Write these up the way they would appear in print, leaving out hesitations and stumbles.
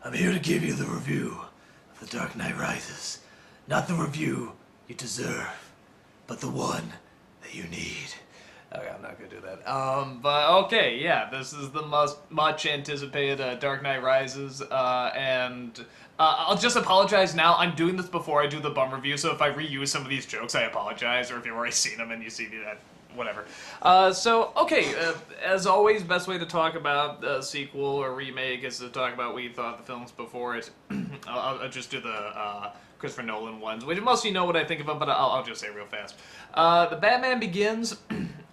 I'm here to give you the review of The Dark Knight Rises. Not the review you deserve, but the one that you need. Okay, I'm not gonna do that. But okay, yeah, this is the much anticipated Dark Knight Rises, and I'll just apologize now. I'm doing this before I do the bum review, so if I reuse some of these jokes, I apologize, or if you've already seen them and you see that, whatever. As always, best way to talk about a sequel or remake is to talk about what you thought the films before it. I'll just do the Christopher Nolan ones, which most of you know what I think of them, but I'll just say real fast. The Batman Begins,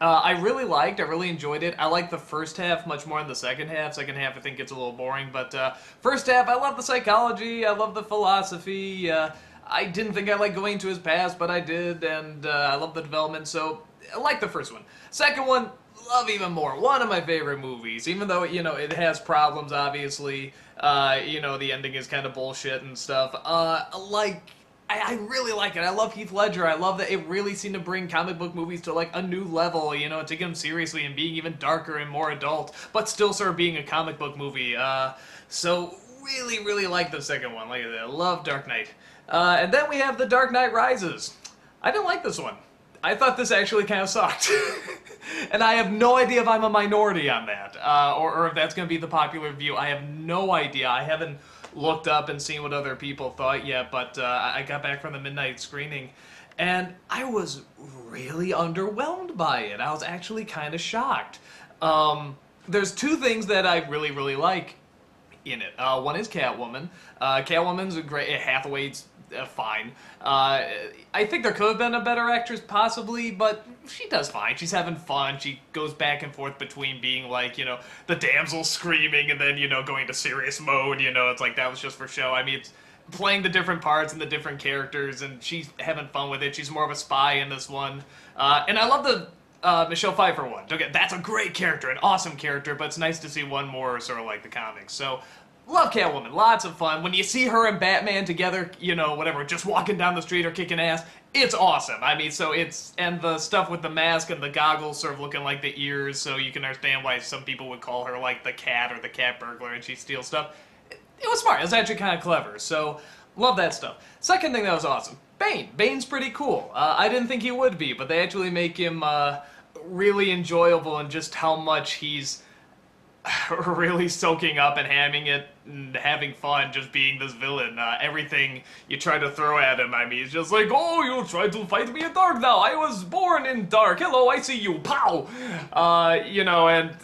I really liked. I really enjoyed it. I liked the first half much more than the second half. Second half I think gets a little boring, but first half I love the psychology, I love the philosophy. I didn't think I liked going to his past, but I did, and I love the development, so I like the first one. Second one, love even more. One of my favorite movies, even though, you know, it has problems, obviously. You know, the ending is kind of bullshit and stuff. I really like it. I love Heath Ledger. I love that it really seemed to bring comic book movies to, like, a new level, you know, taking them seriously and being even darker and more adult, but still sort of being a comic book movie. So really, really like the second one. Like I love Dark Knight. And then we have The Dark Knight Rises. I didn't like this one. I thought this actually kind of sucked. And I have no idea if I'm a minority on that, or if that's going to be the popular view. I have no idea. I haven't looked up and seen what other people thought yet, but I got back from the midnight screening, and I was really underwhelmed by it. I was actually kind of shocked. There's two things that I really, really like in it. One is Catwoman. Catwoman's a great. Hathaway's fine. I think there could have been a better actress, possibly, but she does fine. She's having fun. She goes back and forth between being like, you know, the damsel screaming and then, you know, going to serious mode. You know, it's like that was just for show. I mean, it's playing the different parts and the different characters, and she's having fun with it. She's more of a spy in this one. And I love the Michelle Pfeiffer one. Okay, that's a great character, an awesome character, but it's nice to see one more sort of like the comics. So, love Catwoman, lots of fun. When you see her and Batman together, you know, whatever, just walking down the street or kicking ass, it's awesome. I mean, so it's, and the stuff with the mask and the goggles sort of looking like the ears, so you can understand why some people would call her like the cat or the cat burglar and she steals stuff. It was smart. It was actually kind of clever, so love that stuff. Second thing that was awesome, Bane. Bane's pretty cool. I didn't think he would be, but they actually make him really enjoyable in just how much he's really soaking up and hamming it and having fun just being this villain. Everything you try to throw at him, I mean, it's just like, oh, you tried to fight me in dark now. I was born in dark. Hello, I see you. Pow! You know, and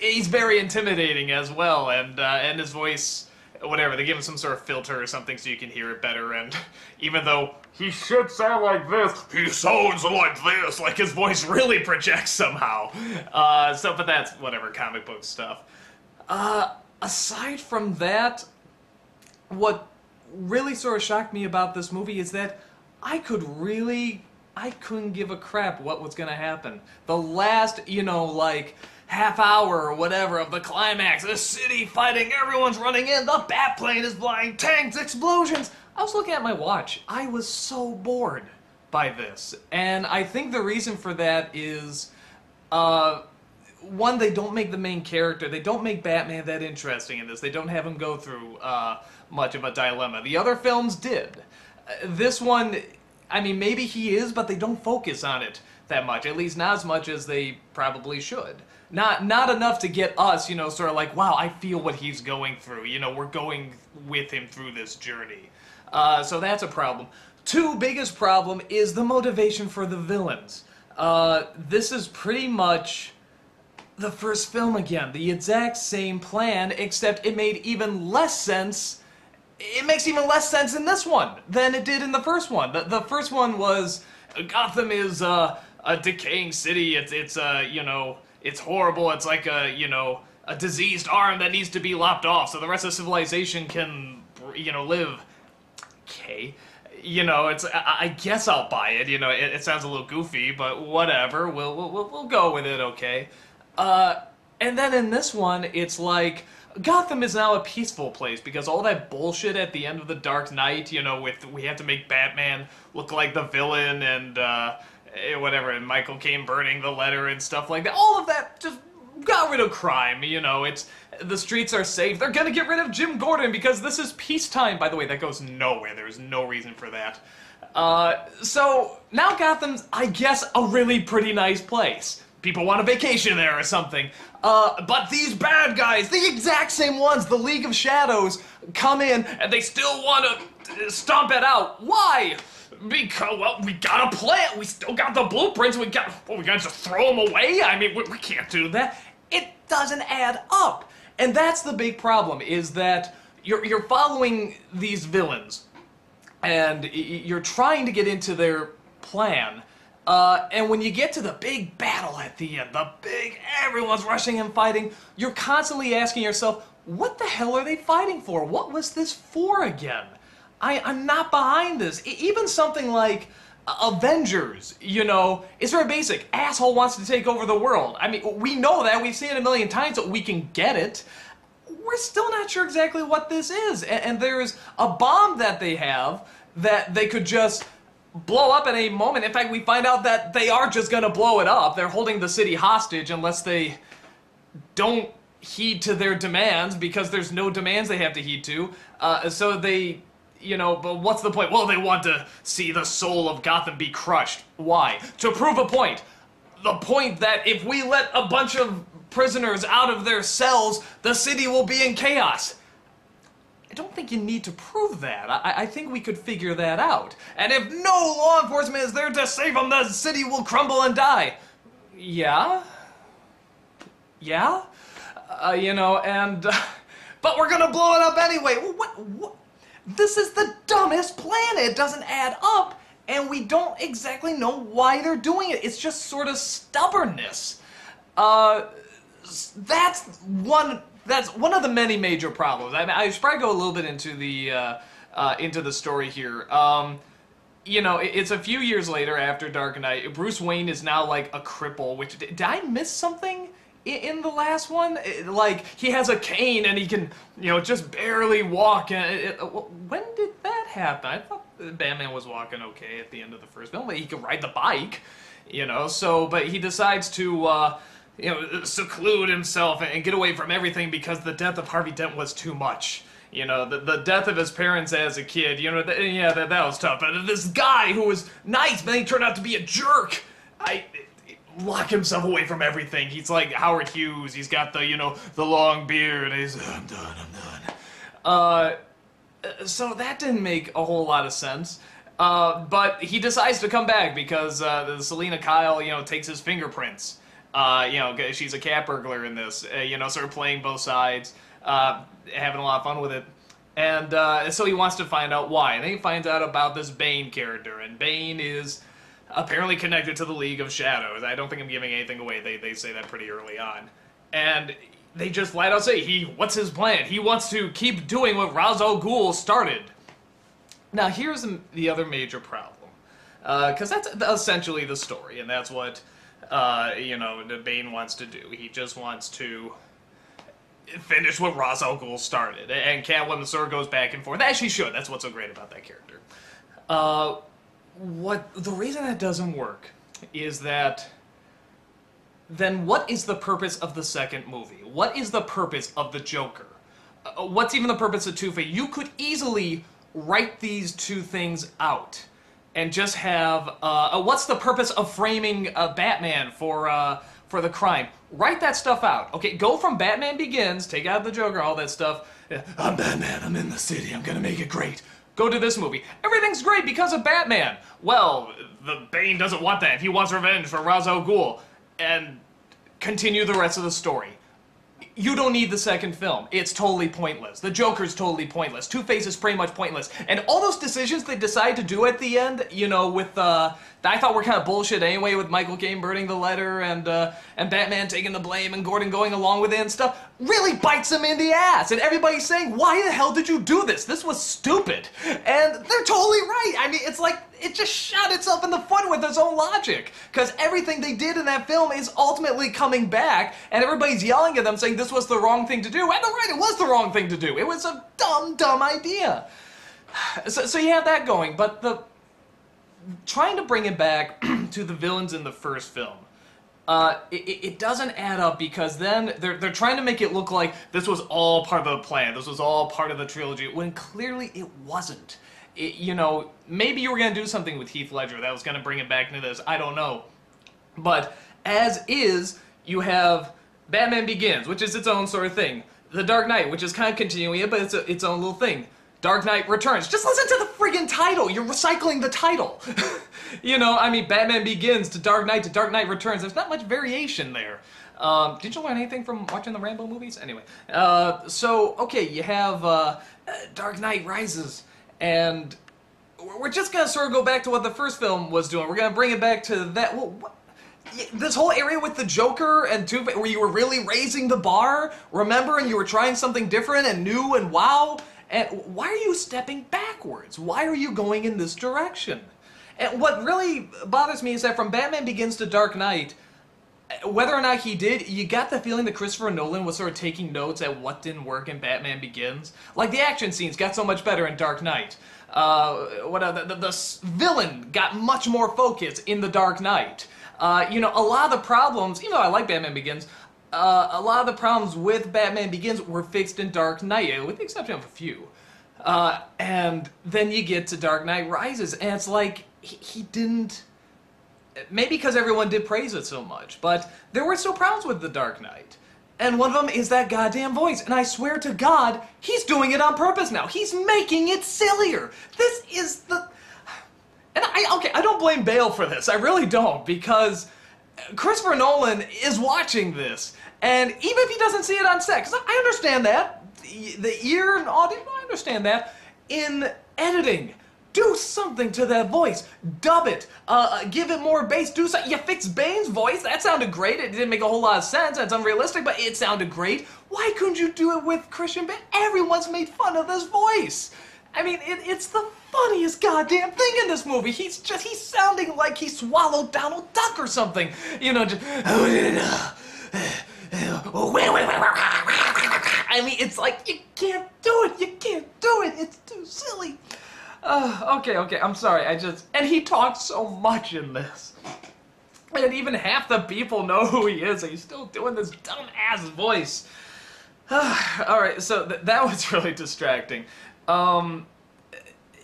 he's very intimidating as well, and his voice, whatever, they give him some sort of filter or something so you can hear it better, and even though he should sound like this, he sounds like this, like his voice really projects somehow. But that's whatever, comic book stuff. Aside from that, what really sort of shocked me about this movie is that I couldn't give a crap what was gonna happen. The last, you know, like, half hour or whatever of the climax, the city fighting, everyone's running in, the bat plane is flying, tanks, explosions. I was looking at my watch. I was so bored by this. And I think the reason for that is, one, they don't make the main character, they don't make Batman that interesting in this. They don't have him go through much of a dilemma. The other films did. This one, I mean, maybe he is, but they don't focus on it that much. At least not as much as they probably should. Not enough to get us, you know, sort of like, wow, I feel what he's going through. You know, we're going with him through this journey. So that's a problem. Two biggest problem is the motivation for the villains. This is pretty much the first film again. The exact same plan, except it made even less sense. It makes even less sense in this one than it did in the first one. The first one was, Gotham is a decaying city. It's you know, it's horrible. It's like a, you know, a diseased arm that needs to be lopped off so the rest of civilization can, you know, live. Okay. You know, it's, I guess I'll buy it. You know, it sounds a little goofy, but whatever. We'll go with it, okay? And then in this one, it's like, Gotham is now a peaceful place because all that bullshit at the end of The Dark Knight, you know, with we have to make Batman look like the villain and whatever, and Michael Caine burning the letter and stuff like that, all of that just got rid of crime, you know, the streets are safe. They're gonna get rid of Jim Gordon because this is peacetime. By the way, that goes nowhere. There's no reason for that. So now Gotham's, I guess, a really pretty nice place. People want a vacation there or something. But these bad guys, the exact same ones, the League of Shadows, come in and they still want to stomp it out. Why? Because, well, we got a plan. We still got the blueprints. We gotta just throw them away? I mean, we can't do that. It doesn't add up. And that's the big problem, is that you're following these villains, and you're trying to get into their plan. And when you get to the big battle at the end, everyone's rushing and fighting, you're constantly asking yourself, what the hell are they fighting for? What was this for again? I'm not behind this. Even something like Avengers, you know, is very basic. Asshole wants to take over the world. I mean, we know that. We've seen it a million times, so we can get it. We're still not sure exactly what this is. And there's a bomb that they have that they could just blow up at a moment. In fact, we find out that they are just going to blow it up. They're holding the city hostage unless they don't heed to their demands, because there's no demands they have to heed to. So they, you know, but what's the point? Well, they want to see the soul of Gotham be crushed. Why? To prove a point. The point that if we let a bunch of prisoners out of their cells, the city will be in chaos. I don't think you need to prove that. I think we could figure that out. And if no law enforcement is there to save them, the city will crumble and die. Yeah? Yeah? You know, and... but we're gonna blow it up anyway. What? This is the dumbest plan. It doesn't add up, and we don't exactly know why they're doing it. It's just sort of stubbornness. That's one of the many major problems. I mean, I should probably go a little bit into the story here. You know, it's a few years later after Dark Knight. Bruce Wayne is now like a cripple. Which, did I miss something in the last one? Like, he has a cane and he can, you know, just barely walk. When did that happen? I thought Batman was walking okay at the end of the first film, but he could ride the bike, you know. So, but he decides to, you know, seclude himself and get away from everything because the death of Harvey Dent was too much. You know, the death of his parents as a kid, you know, that was tough. But this guy who was nice, but then he turned out to be a jerk. Lock himself away from everything. He's like Howard Hughes. He's got the, you know, the long beard. And he's, I'm done. So that didn't make a whole lot of sense. But he decides to come back because Selena Kyle, you know, takes his fingerprints. You know, she's a cat burglar in this. You know, sort of playing both sides, having a lot of fun with it. And so he wants to find out why. And then he finds out about this Bane character. And Bane is apparently connected to the League of Shadows. I don't think I'm giving anything away. They say that pretty early on. And they just flat out say, what's his plan? He wants to keep doing what Ra's al Ghul started. Now, here's the other major problem. Because that's essentially the story, and that's what, you know, Bane wants to do. He just wants to finish what Ra's al Ghul started. And Catwoman sort of goes back and forth, as she should. That's what's so great about that character. The reason that doesn't work is that then what is the purpose of the second movie? What is the purpose of the Joker? What's even the purpose of Two-Face? You could easily write these two things out and just have, what's the purpose of framing Batman for the crime? Write that stuff out. Okay, go from Batman Begins, take out the Joker, all that stuff. I'm Batman, I'm in the city, I'm gonna make it great. Go to this movie. Everything's great because of Batman. Well, the Bane doesn't want that. He wants revenge for Ra's al Ghul. And continue the rest of the story. You don't need the second film. It's totally pointless. The Joker's totally pointless. Two-Face is pretty much pointless. And all those decisions they decide to do at the end, you know, with, I thought were kind of bullshit anyway, with Michael Caine burning the letter and Batman taking the blame and Gordon going along with it and stuff, really bites him in the ass. And everybody's saying, why the hell did you do this? This was stupid. And they're totally right. I mean, it's like, it just shot itself in the foot with its own logic. Because everything they did in that film is ultimately coming back, and everybody's yelling at them saying this was the wrong thing to do. And they're right, it was the wrong thing to do. It was a dumb idea. So you have that going, but trying to bring it back to the villains in the first film, it doesn't add up, because then they're trying to make it look like this was all part of the plan, this was all part of the trilogy, when clearly it wasn't. You know, maybe you were going to do something with Heath Ledger that was going to bring it back into this, I don't know. But as is, you have Batman Begins, which is its own sort of thing. The Dark Knight, which is kind of continuing it, but it's its own little thing. Dark Knight Returns. Just listen to the friggin' title. You're recycling the title. You know, I mean, Batman Begins to Dark Knight Returns. There's not much variation there. Did you learn anything from watching the Rambo movies? Anyway, so, okay, you have Dark Knight Rises, and we're just gonna sort of go back to what the first film was doing. We're gonna bring it back to that. Well, this whole area with the Joker and Two-Face, where you were really raising the bar, remember, and you were trying something different and new and wow. And why are you stepping backwards? Why are you going in this direction? And what really bothers me is that from Batman Begins to Dark Knight, whether or not he did, you got the feeling that Christopher Nolan was sort of taking notes at what didn't work in Batman Begins. Like, the action scenes got so much better in Dark Knight. The villain got much more focus in The Dark Knight. You know, a lot of the problems, even though I like Batman Begins, a lot of the problems with Batman Begins were fixed in Dark Knight, with the exception of a few. And then you get to Dark Knight Rises, and it's like, he didn't... Maybe because everyone did praise it so much, but there were still problems with The Dark Knight. And one of them is that goddamn voice, and I swear to God, he's doing it on purpose now. He's making it sillier. This is the... And I don't blame Bale for this, I really don't, because Christopher Nolan is watching this, and even if he doesn't see it on set, because I understand that, the ear and audio, I understand that, in editing, do something to that voice, dub it, give it more bass, do something. You fixed Bane's voice, that sounded great, it didn't make a whole lot of sense, it's unrealistic, but it sounded great. Why couldn't you do it with Christian Bale? Everyone's made fun of this voice. I mean, it's the funniest goddamn thing in this movie. He's sounding like he swallowed Donald Duck or something. You know, just... I mean, it's like, you can't do it. You can't do it. It's too silly. Okay, I'm sorry. And he talks so much in this. And even half the people know who he is, and he's still doing this dumb-ass voice. Alright, so that was really distracting.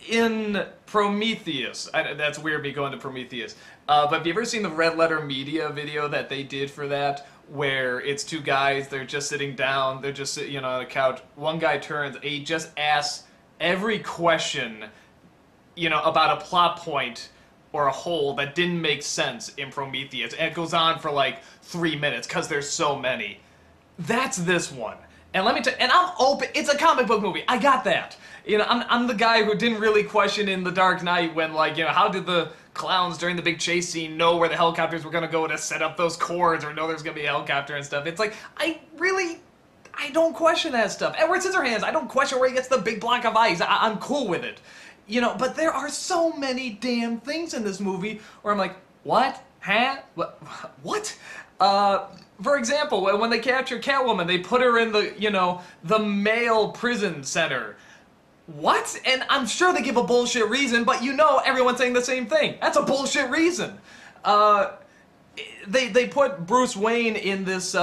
In Prometheus, that's weird me going to Prometheus, but have you ever seen the Red Letter Media video that they did for that, where it's two guys, they're just sitting down, they're just, you know, on a couch, one guy turns, and he just asks every question, you know, about a plot point or a hole that didn't make sense in Prometheus, and it goes on for like 3 minutes, because there's so many. That's this one. And let me tell you, and I'm open, it's a comic book movie, I got that. You know, I'm the guy who didn't really question in The Dark Knight when, like, you know, how did the clowns during the big chase scene know where the helicopters were gonna go to set up those cords, or know there's gonna be a helicopter and stuff. It's like, I don't question that stuff. Edward Scissorhands, I don't question where he gets the big block of ice, I'm cool with it. You know, but there are so many damn things in this movie where I'm like, what? Huh? What? For example, when they capture Catwoman, they put her in the, you know, the male prison center. What? And I'm sure they give a bullshit reason, but you know everyone's saying the same thing. That's a bullshit reason. They put Bruce Wayne in this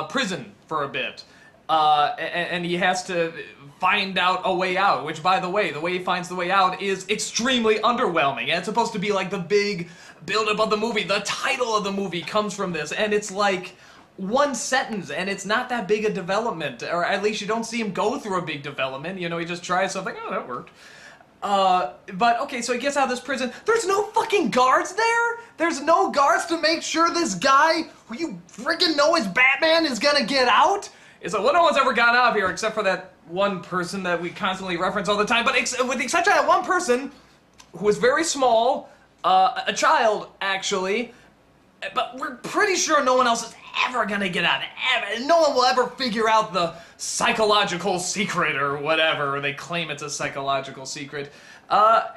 prison for a bit, and he has to find out a way out, which, by the way he finds the way out is extremely underwhelming, and it's supposed to be like the big build-up of the movie. The title of the movie comes from this, and it's like one sentence, and it's not that big a development, or at least you don't see him go through a big development. You know, he just tries something, oh, that worked. But, okay, so he gets out of this prison. There's no fucking guards there? There's no guards to make sure this guy, who you friggin' know is Batman, is gonna get out? It's like, well, no one's ever gotten out of here except for that one person that we constantly reference all the time, but with the exception of that one person, who was very small, a child, actually, but we're pretty sure no one else is ever gonna get out, ever. No one will ever figure out the psychological secret or whatever, or they claim it's a psychological secret.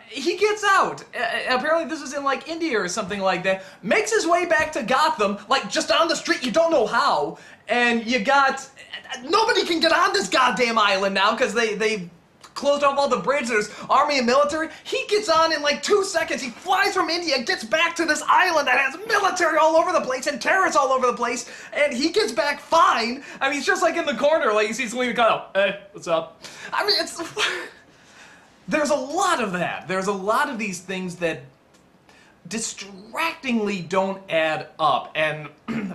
He gets out. Apparently this is in, like, India or something like that. Makes his way back to Gotham, like, just on the street, you don't know how, and you got... Nobody can get on this goddamn island now, because they closed off all the bridges, there's army and military. He gets on in like 2 seconds. He flies from India, gets back to this island that has military all over the place and terrorists all over the place, and he gets back fine. I mean, he's just like in the corner, like he sees Selena Kyle. Hey, what's up? I mean, it's... There's a lot of that. There's a lot of these things that distractingly don't add up. And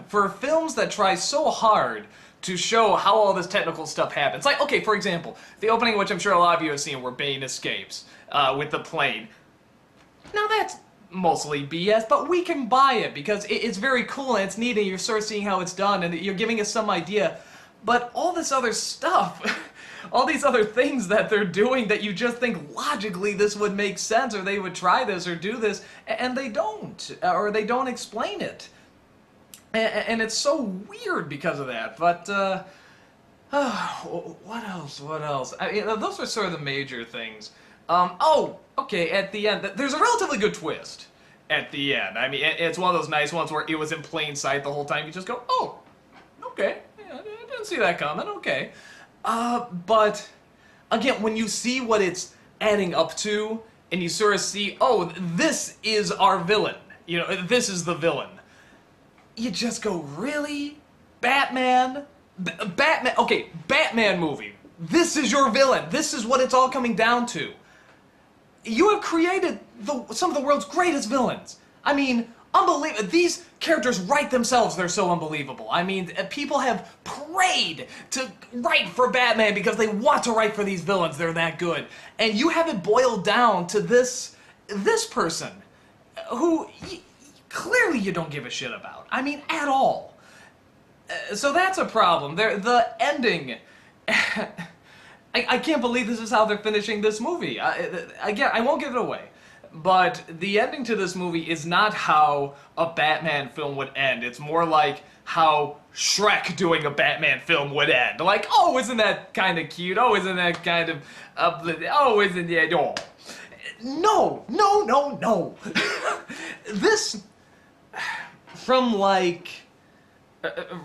for films that try so hard to show how all this technical stuff happens. Like, okay, for example, the opening, which I'm sure a lot of you have seen, where Bane escapes with the plane. Now that's mostly BS, but we can buy it because it's very cool and it's neat and you're sort of seeing how it's done and you're giving us some idea. But all this other stuff, all these other things that they're doing that you just think logically this would make sense or they would try this or do this, and they don't, or they don't explain it. And it's so weird because of that, but, what else? I mean, those are sort of the major things. Oh, okay, at the end, there's a relatively good twist at the end. I mean, it's one of those nice ones where it was in plain sight the whole time. You just go, oh, okay, yeah, I didn't see that coming, okay. But, again, when you see what it's adding up to, and you sort of see, oh, this is our villain, you know, this is the villain. You just go, really? Batman? Batman, okay, Batman movie. This is your villain. This is what it's all coming down to. You have created some of the world's greatest villains. I mean, unbelievable. These characters write themselves, they're so unbelievable. I mean, people have prayed to write for Batman because they want to write for these villains. They're that good. And you have it boiled down to this person who... clearly you don't give a shit about. I mean, at all. So that's a problem. The ending... I can't believe this is how they're finishing this movie. Again, I won't give it away. But the ending to this movie is not how a Batman film would end. It's more like how Shrek doing a Batman film would end. Like, oh, isn't that kind of cute? Oh, isn't that kind of... oh, isn't that... Oh. No, no, no, no. This... From, like...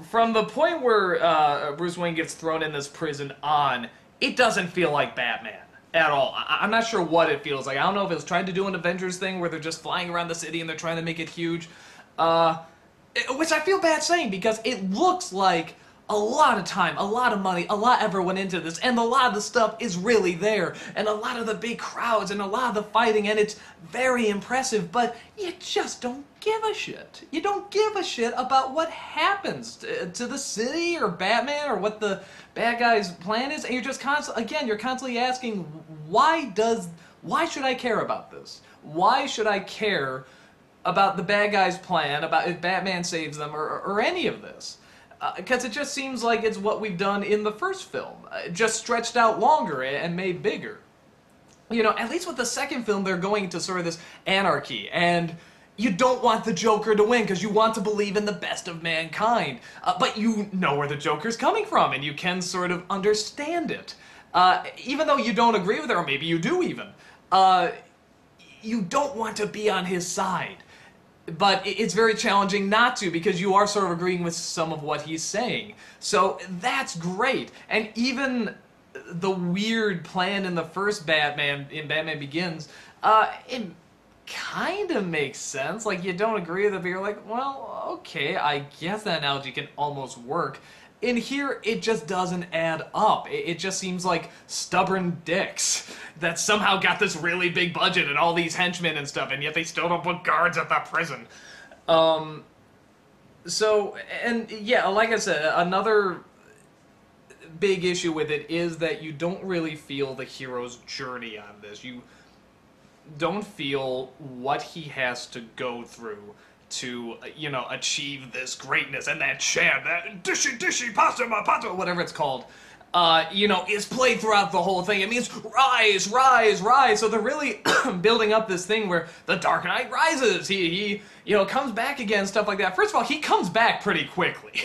from the point where Bruce Wayne gets thrown in this prison on, it doesn't feel like Batman at all. I'm not sure what it feels like. I don't know if it's trying to do an Avengers thing where they're just flying around the city and they're trying to make it huge. Which I feel bad saying because it looks like a lot of time, a lot of money, a lot ever went into this, and a lot of the stuff is really there, and a lot of the big crowds, and a lot of the fighting, and it's very impressive, but you just don't give a shit. You don't give a shit about what happens to the city, or Batman, or what the bad guy's plan is, and you're just you're constantly asking, why should I care about this? Why should I care about the bad guy's plan, about if Batman saves them, or any of this? Because it just seems like it's what we've done in the first film, just stretched out longer and made bigger. You know, at least with the second film, they're going to sort of this anarchy, and you don't want the Joker to win because you want to believe in the best of mankind. But you know where the Joker's coming from, and you can sort of understand it. Even though you don't agree with it, or maybe you do even, you don't want to be on his side. But it's very challenging not to because you are sort of agreeing with some of what he's saying. So that's great. And even the weird plan in the first Batman, in Batman Begins, it kind of makes sense. Like, you don't agree with it, but you're like, well, okay, I guess that analogy can almost work. In here, it just doesn't add up. It just seems like stubborn dicks that somehow got this really big budget and all these henchmen and stuff, and yet they still don't put guards at the prison. So, and yeah, like I said, another big issue with it is that you don't really feel the hero's journey on this. You don't feel what he has to go through to, you know, achieve this greatness, and that chant, that dishy, pasta, whatever it's called, you know, is played throughout the whole thing. It means rise, rise, rise. So they're really building up this thing where the Dark Knight rises. He, you know, comes back again, stuff like that. First of all, he comes back pretty quickly.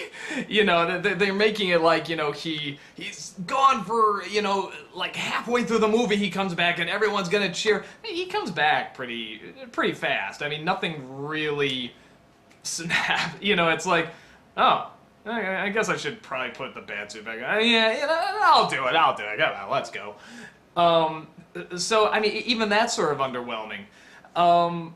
You know, they're making it like, you know, he's gone for, you know, like halfway through the movie he comes back and everyone's gonna cheer. He comes back pretty fast. I mean, nothing really snap. You know, it's like, oh, I guess I should probably put the bat suit back on. Yeah, you know, I'll do it. Come on, let's go. So, I mean, even that's sort of underwhelming. Um,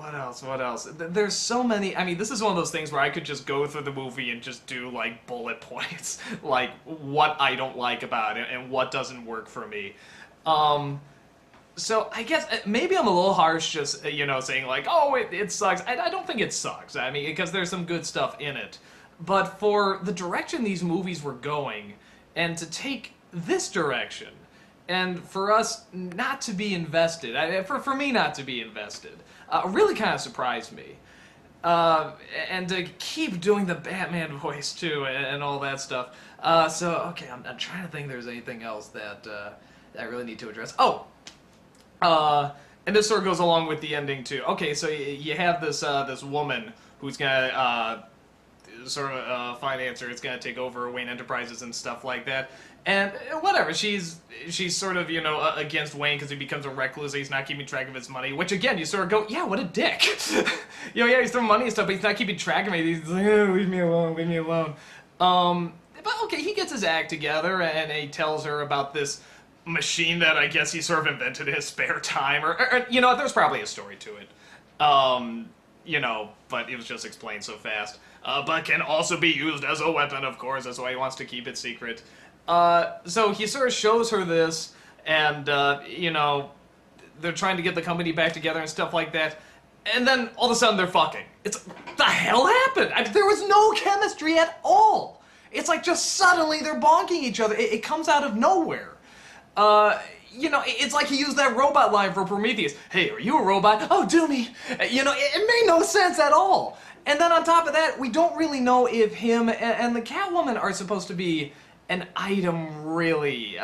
what else? What else? There's so many. I mean, this is one of those things where I could just go through the movie and just do like bullet points, like what I don't like about it and what doesn't work for me. Um, so I guess maybe I'm a little harsh, just saying like, oh, it sucks. I don't think it sucks. I mean, because there's some good stuff in it, but for the direction these movies were going, and to take this direction, and for us not to be invested, for me not to be invested, really kind of surprised me. And to keep doing the Batman voice too, and all that stuff. So okay, I'm trying to think if there's anything else that I really need to address. Oh, and this sort of goes along with the ending too. Okay, so you have this woman who's gonna sort of financer. It's gonna take over Wayne Enterprises and stuff like that. And whatever, she's sort of against Wayne because he becomes a recluse. He's not keeping track of his money, which again you sort of go, yeah, what a dick. Yeah, he's throwing money and stuff, but he's not keeping track of it. He's like, oh, leave me alone, leave me alone. But okay, he gets his act together and he tells her about this machine that I guess he sort of invented in his spare time, or there's probably a story to it. But it was just explained so fast. But can also be used as a weapon, of course. That's why he wants to keep it secret. So he sort of shows her this, and, they're trying to get the company back together and stuff like that. And then all of a sudden they're fucking. It's the hell happened? There was no chemistry at all. It's like just suddenly they're bonking each other. It comes out of nowhere. It's like he used that robot line for Prometheus. Hey, are you a robot? Oh, do me. It made no sense at all. And then on top of that, we don't really know if him and the Catwoman are supposed to be an item, really.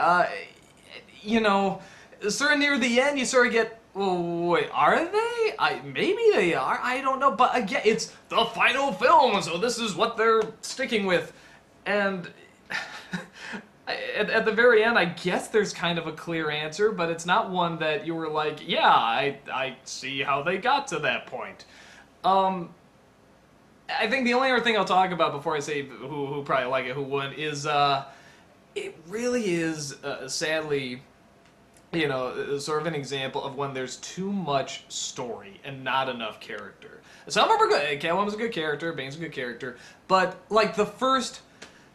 Sort of near the end, you sort of get, well, wait, are they? Maybe they are, I don't know. But again, it's the final film, so this is what they're sticking with. And at the very end, I guess there's kind of a clear answer, but it's not one that you were like, yeah, I see how they got to that point. I think the only other thing I'll talk about before I say who probably like it, who wouldn't, is it really is, sadly, sort of an example of when there's too much story and not enough character. Some of them are good. Catwoman's a good character, Bane's a good character, but like the first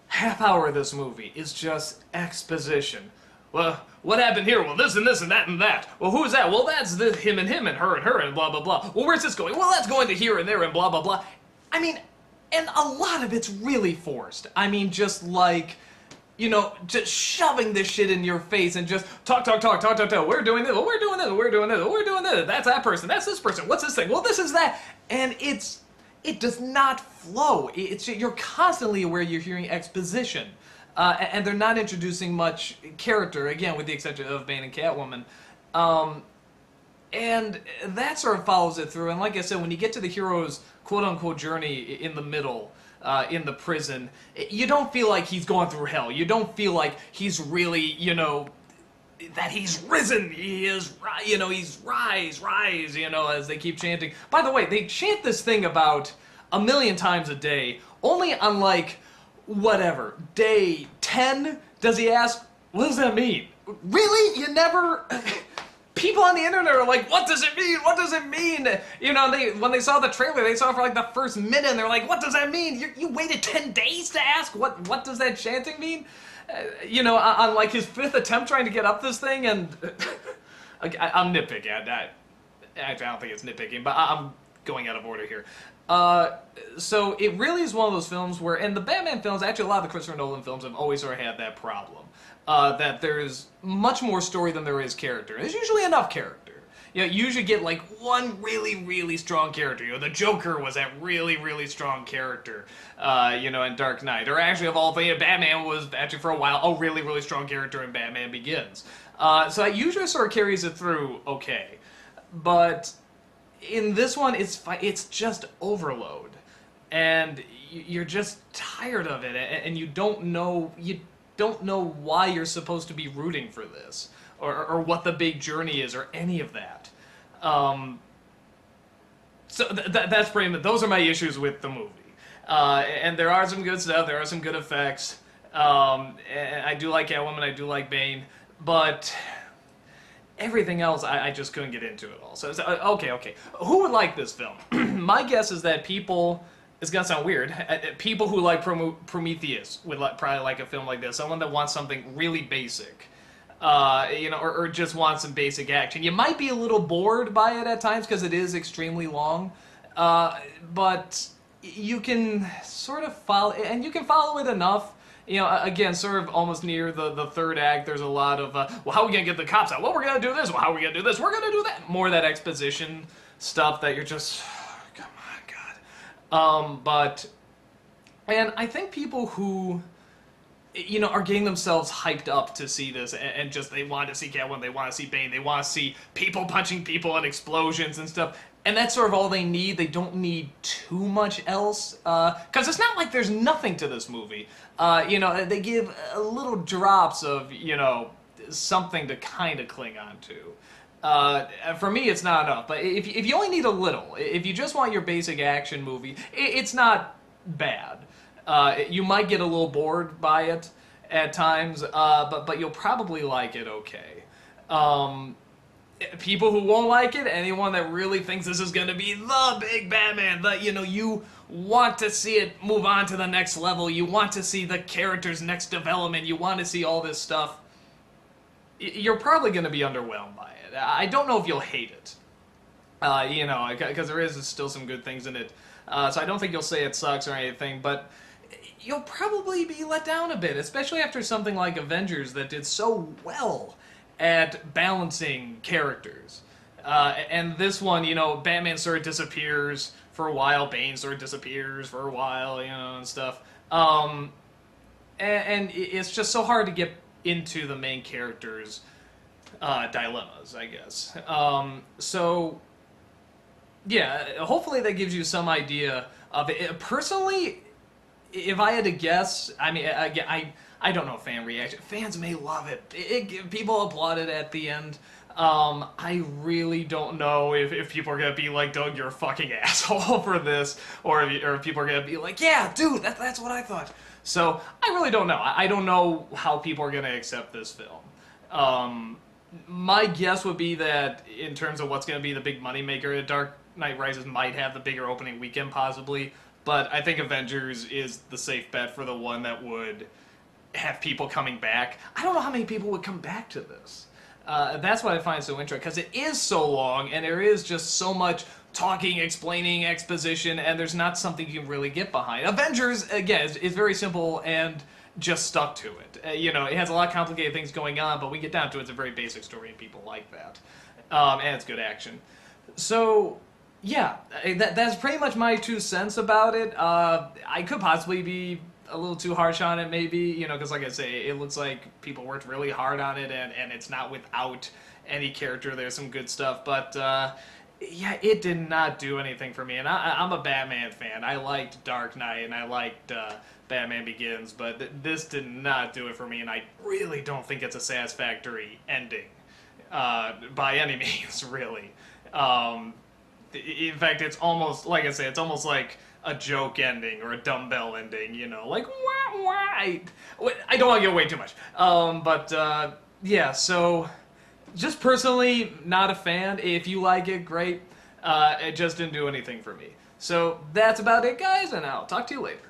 half hour of this movie is just exposition. Well, what happened here? Well, this and this and that and that. Well, who's that? Well, that's him and her and blah, blah, blah. Well, where's this going? Well, that's going to here and there and blah, blah, blah. I mean, and a lot of it's really forced. I mean, just like, just shoving this shit in your face and just talk. We're doing this. Well, we're doing this. We're doing this. We're doing this. That's that person. That's this person. What's this thing? Well, this is that. And it does not flow. You're constantly aware you're hearing exposition. And they're not introducing much character, again, with the exception of Bane and Catwoman. And that sort of follows it through. And like I said, when you get to the hero's quote-unquote journey in the middle, in the prison, you don't feel like he's going through hell. You don't feel like he's really, that he's risen. He is, he's rise, as they keep chanting. By the way, they chant this thing about 1 million times a day, only on like, whatever, day 10, does he ask, what does that mean? Really? You never... People on the internet are like, what does it mean? What does it mean? When they saw the trailer, they saw it for like the first minute, and they're like, what does that mean? You waited 10 days to ask? What does that chanting mean? On like his 5th attempt trying to get up this thing, and... I'm nitpicking. Actually, I don't think it's nitpicking, but I'm going out of order here. So it really is one of those films where, and the Batman films, actually a lot of the Christopher Nolan films have always sort of had that problem. That there's much more story than there is character. There's usually enough character. You usually get like one really, really strong character. The Joker was that really, really strong character, in Dark Knight. Or actually, of all things, Batman was actually for a while a really, really strong character in Batman Begins. So that usually sort of carries it through okay. But in this one, it's just overload. And you're just tired of it, and you don't know why you're supposed to be rooting for this, or what the big journey is, or any of that. So that's pretty much, those are my issues with the movie. And there are some good stuff, there are some good effects, And I do like Catwoman, I do like Bane, but everything else I just couldn't get into at all. So, okay. Who would like this film? My guess is that people, it's gonna sound weird, people who like Prometheus would probably like a film like this. Someone that wants something really basic. Or just wants some basic action. You might be a little bored by it at times because it is extremely long, but you can sort of follow, and you can follow it enough. Again, sort of almost near the third act, there's a lot of, well, how are we going to get the cops out? Well, we're going to do this. Well, how are we going to do this? We're going to do that. More of that exposition stuff that you're just, come on, God. And I think people who, are getting themselves hyped up to see this, and just, they want to see Catwoman, they want to see Bane, they want to see people punching people and explosions and stuff. And that's sort of all they need. They don't need too much else. Because it's not like there's nothing to this movie. They give little drops of, something to kind of cling on to. For me, it's not enough. But if you only need a little, if you just want your basic action movie, it's not bad. You might get a little bored by it at times, but you'll probably like it okay. People who won't like it, anyone that really thinks this is going to be the big Batman, you want to see it move on to the next level, you want to see the character's next development, you want to see all this stuff, you're probably going to be underwhelmed by it. I don't know if you'll hate it, because there is still some good things in it, so I don't think you'll say it sucks or anything, but you'll probably be let down a bit, especially after something like Avengers that did so well at balancing characters. And this one, Batman sort of disappears for a while, Bane sort of disappears for a while, and stuff. And it's just so hard to get into the main character's dilemmas, I guess. So, yeah, hopefully that gives you some idea of it. Personally, if I had to guess, I mean, I don't know fan reaction. Fans may love it. People applauded at the end. I really don't know if people are going to be like, Doug, you're a fucking asshole for this, or if people are going to be like, yeah, dude, that's what I thought. So, I really don't know. I don't know how people are going to accept this film. My guess would be that in terms of what's going to be the big moneymaker, Dark Knight Rises might have the bigger opening weekend, possibly, but I think Avengers is the safe bet for the one that would have people coming back. I don't know how many people would come back to this. That's what I find so interesting, because it is so long, and there is just so much talking, explaining, exposition, and there's not something you can really get behind. Avengers, again, is very simple and just stuck to it. It has a lot of complicated things going on, but we get down to it, it's a very basic story, and people like that. And it's good action. So, yeah, that's pretty much my 2 cents about it. I could possibly be a little too harsh on it, maybe, because like I say, it looks like people worked really hard on it, and it's not without any character. There's some good stuff, but yeah, it did not do anything for me, and I'm a Batman fan. I liked Dark Knight, and I liked Batman Begins, but this did not do it for me, and I really don't think it's a satisfactory ending, by any means, really. In fact, it's almost, like I say, it's almost like a joke ending or a dumbbell ending, like, wah, wah. I don't want to give away too much. Yeah, so, just personally, not a fan. If you like it, great. It just didn't do anything for me. So, that's about it, guys, and I'll talk to you later.